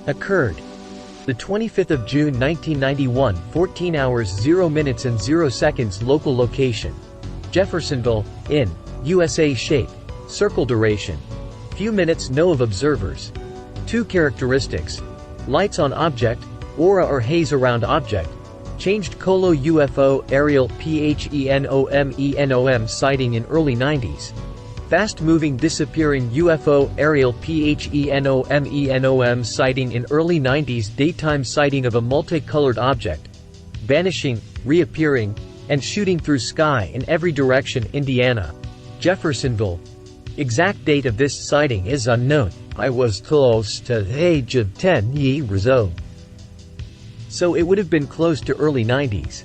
Occurred the 25th of June 1991, 14 hours 0 minutes and 0 seconds. Local location: Jeffersonville, in USA. Shape: circle. Duration: few minutes. No of observers. 2 characteristics: lights on object, aura or haze around object. Changed Colo UFO aerial PHENOMENOM sighting in early 90s. Fast-moving disappearing UFO aerial PHENOMENOM sighting in early 90s. Daytime sighting of a multicolored object, vanishing, reappearing, and shooting through sky in every direction. Indiana, Jeffersonville. Exact date of this sighting is unknown. I was close to the age of 10 years old, so it would have been close to early 90s.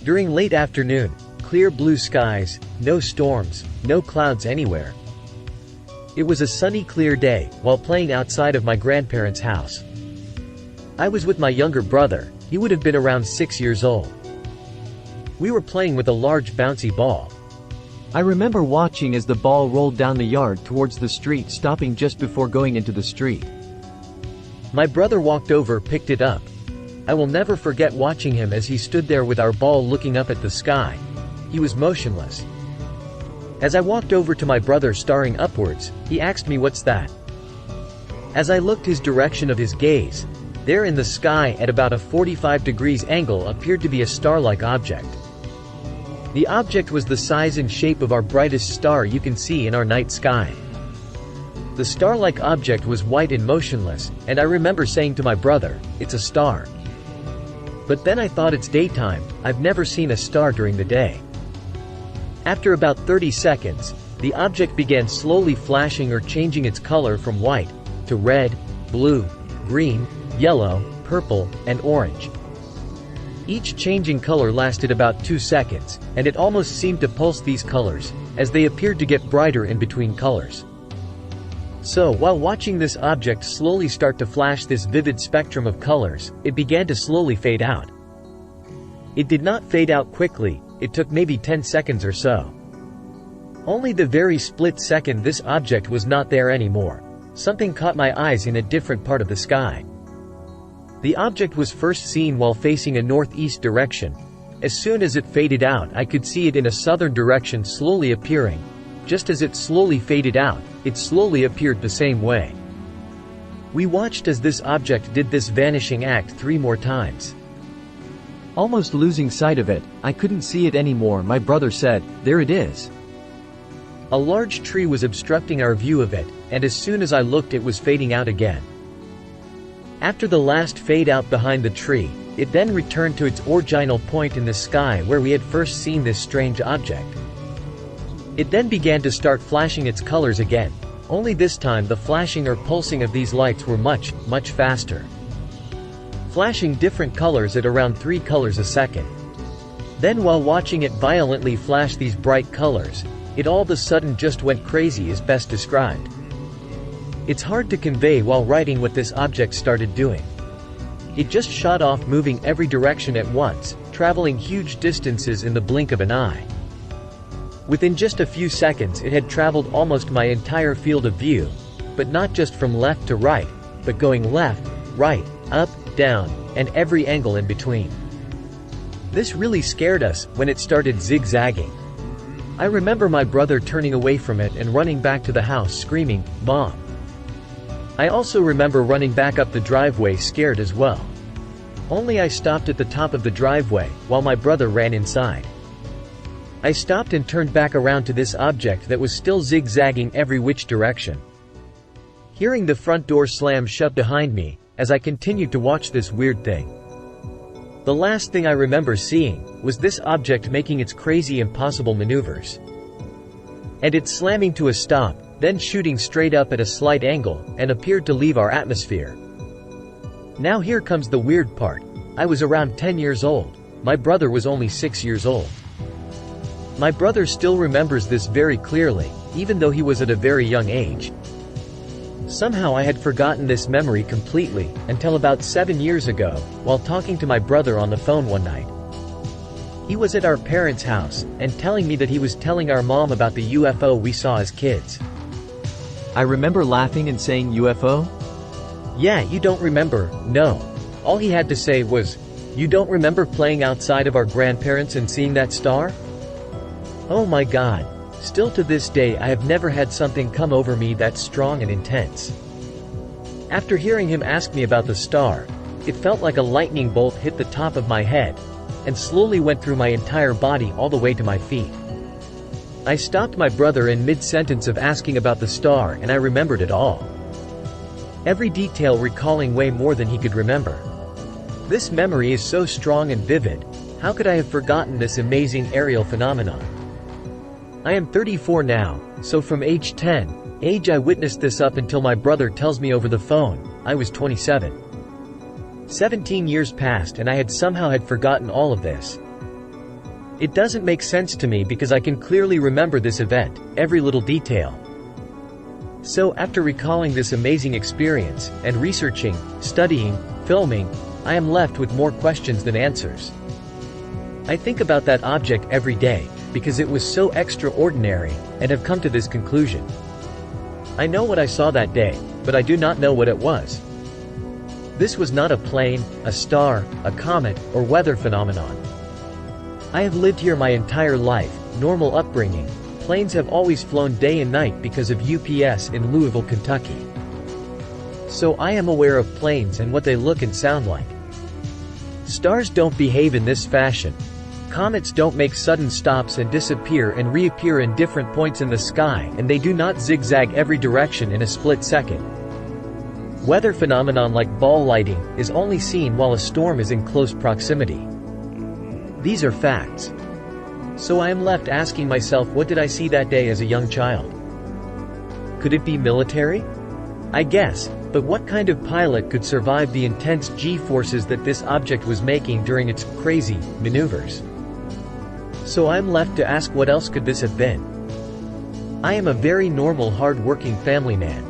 During late afternoon, clear blue skies, no storms, no clouds anywhere. It was a sunny clear day, while playing outside of my grandparents' house. I was with my younger brother. He would have been around 6 years old. We were playing with a large bouncy ball. I remember watching as the ball rolled down the yard towards the street, stopping just before going into the street. My brother walked over, picked it up. I will never forget watching him as he stood there with our ball looking up at the sky. He was motionless. As I walked over to my brother staring upwards, he asked me, "What's that?" As I looked his direction of his gaze, there in the sky at about a 45 degrees angle appeared to be a star-like object. The object was the size and shape of our brightest star you can see in our night sky. The star-like object was white and motionless, and I remember saying to my brother, "It's a star." But then I thought, it's daytime, I've never seen a star during the day. After about 30 seconds, the object began slowly flashing or changing its color from white to red, blue, green, yellow, purple, and orange. Each changing color lasted about 2 seconds, and it almost seemed to pulse these colors, as they appeared to get brighter in between colors. So, while watching this object slowly start to flash this vivid spectrum of colors, it began to slowly fade out. It did not fade out quickly, it took maybe 10 seconds or so. Only the very split second this object was not there anymore. Something caught my eyes in a different part of the sky. The object was first seen while facing a northeast direction. As soon as it faded out, I could see it in a southern direction slowly appearing. Just as it slowly faded out, it slowly appeared the same way. We watched as this object did this vanishing act 3 more times. Almost losing sight of it, I couldn't see it anymore. My brother said, "There it is." A large tree was obstructing our view of it, and as soon as I looked, it was fading out again. After the last fade out behind the tree, it then returned to its original point in the sky where we had first seen this strange object. It then began to start flashing its colors again, only this time the flashing or pulsing of these lights were much, much faster. Flashing different colors at around 3 colors a second. Then while watching it violently flash these bright colors, it all of a sudden just went crazy, is best described. It's hard to convey while writing what this object started doing. It just shot off, moving every direction at once, traveling huge distances in the blink of an eye. Within just a few seconds it had traveled almost my entire field of view, but not just from left to right, but going left, right, up, down, and every angle in between. This really scared us when it started zigzagging. I remember my brother turning away from it and running back to the house screaming, "Mom!" I also remember running back up the driveway scared as well. Only I stopped at the top of the driveway, while my brother ran inside. I stopped and turned back around to this object that was still zigzagging every which direction. Hearing the front door slam shut behind me, as I continued to watch this weird thing. The last thing I remember seeing was this object making its crazy, impossible maneuvers. And it slamming to a stop, then shooting straight up at a slight angle, and appeared to leave our atmosphere. Now here comes the weird part. I was around 10 years old. My brother was only 6 years old. My brother still remembers this very clearly, even though he was at a very young age. Somehow I had forgotten this memory completely, until about 7 years ago, while talking to my brother on the phone one night. He was at our parents' house, and telling me that he was telling our mom about the UFO we saw as kids. I remember laughing and saying UFO? Yeah, you don't remember, no. All he had to say was, "You don't remember playing outside of our grandparents and seeing that star?" Oh my God. Still to this day I have never had something come over me that strong and intense. After hearing him ask me about the star, it felt like a lightning bolt hit the top of my head, and slowly went through my entire body all the way to my feet. I stopped my brother in mid-sentence of asking about the star, and I remembered it all. Every detail recalling way more than he could remember. This memory is so strong and vivid. How could I have forgotten this amazing aerial phenomenon? I am 34 now, so from age 10, I witnessed this up until my brother tells me over the phone, I was 27. 17 years passed and I had somehow forgotten all of this. It doesn't make sense to me because I can clearly remember this event, every little detail. So after recalling this amazing experience, and researching, studying, filming, I am left with more questions than answers. I think about that object every day, because it was so extraordinary, and have come to this conclusion. I know what I saw that day, but I do not know what it was. This was not a plane, a star, a comet, or weather phenomenon. I have lived here my entire life, normal upbringing. Planes have always flown day and night because of UPS in Louisville, Kentucky. So I am aware of planes and what they look and sound like. Stars don't behave in this fashion. Comets don't make sudden stops and disappear and reappear in different points in the sky, and they do not zigzag every direction in a split second. Weather phenomenon like ball lightning is only seen while a storm is in close proximity. These are facts. So I am left asking myself, what did I see that day as a young child? Could it be military? I guess, but what kind of pilot could survive the intense G-forces that this object was making during its crazy maneuvers? So I'm left to ask, what else could this have been? I am a very normal, hard-working family man.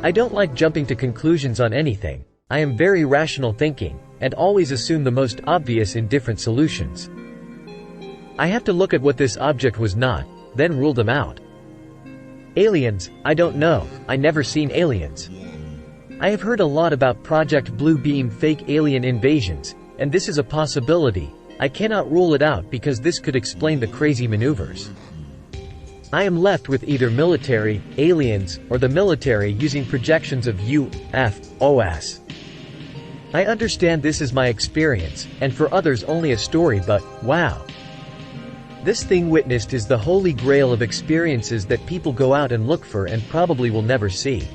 I don't like jumping to conclusions on anything. I am very rational thinking, and always assume the most obvious in different solutions. I have to look at what this object was not, then rule them out. Aliens, I don't know, I never seen aliens. I have heard a lot about Project Blue Beam fake alien invasions, and this is a possibility. I cannot rule it out because this could explain the crazy maneuvers. I am left with either military, aliens, or the military using projections of UFOs. I understand this is my experience, and for others only a story, but, wow. This thing witnessed is the holy grail of experiences that people go out and look for and probably will never see.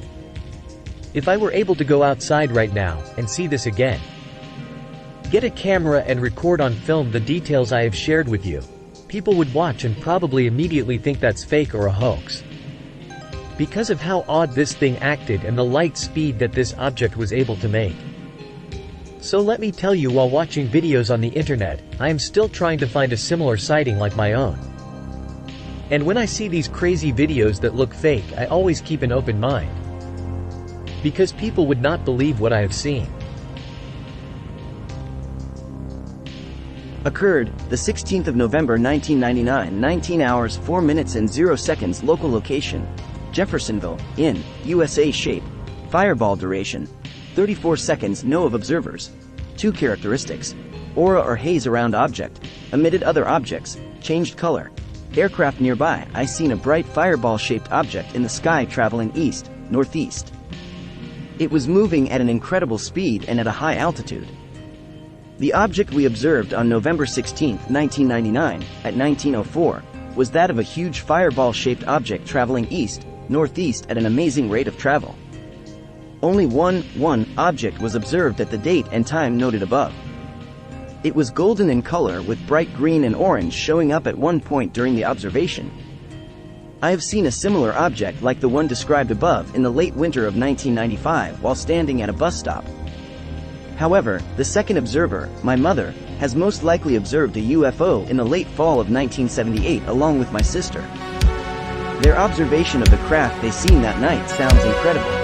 If I were able to go outside right now, and see this again, get a camera and record on film the details I have shared with you, people would watch and probably immediately think that's fake or a hoax. Because of how odd this thing acted and the light speed that this object was able to make. So let me tell you, while watching videos on the internet, I am still trying to find a similar sighting like my own. And when I see these crazy videos that look fake, I always keep an open mind. Because people would not believe what I have seen. Occurred, the 16th of November 1999, 19 hours 4 minutes and 0 seconds. Local location, Jeffersonville, in, USA. Shape, fireball. Duration, 34 seconds. No of observers. 2 characteristics, aura or haze around object, emitted other objects, changed color. Aircraft nearby. I seen a bright fireball-shaped object in the sky traveling east, northeast. It was moving at an incredible speed and at a high altitude. The object we observed on November 16, 1999, at 1904, was that of a huge fireball-shaped object traveling east, northeast at an amazing rate of travel. Only one object was observed at the date and time noted above. It was golden in color with bright green and orange showing up at one point during the observation. I have seen a similar object like the one described above in the late winter of 1995 while standing at a bus stop. However, the second observer, my mother, has most likely observed a UFO in the late fall of 1978 along with my sister. Their observation of the craft they seen that night sounds incredible.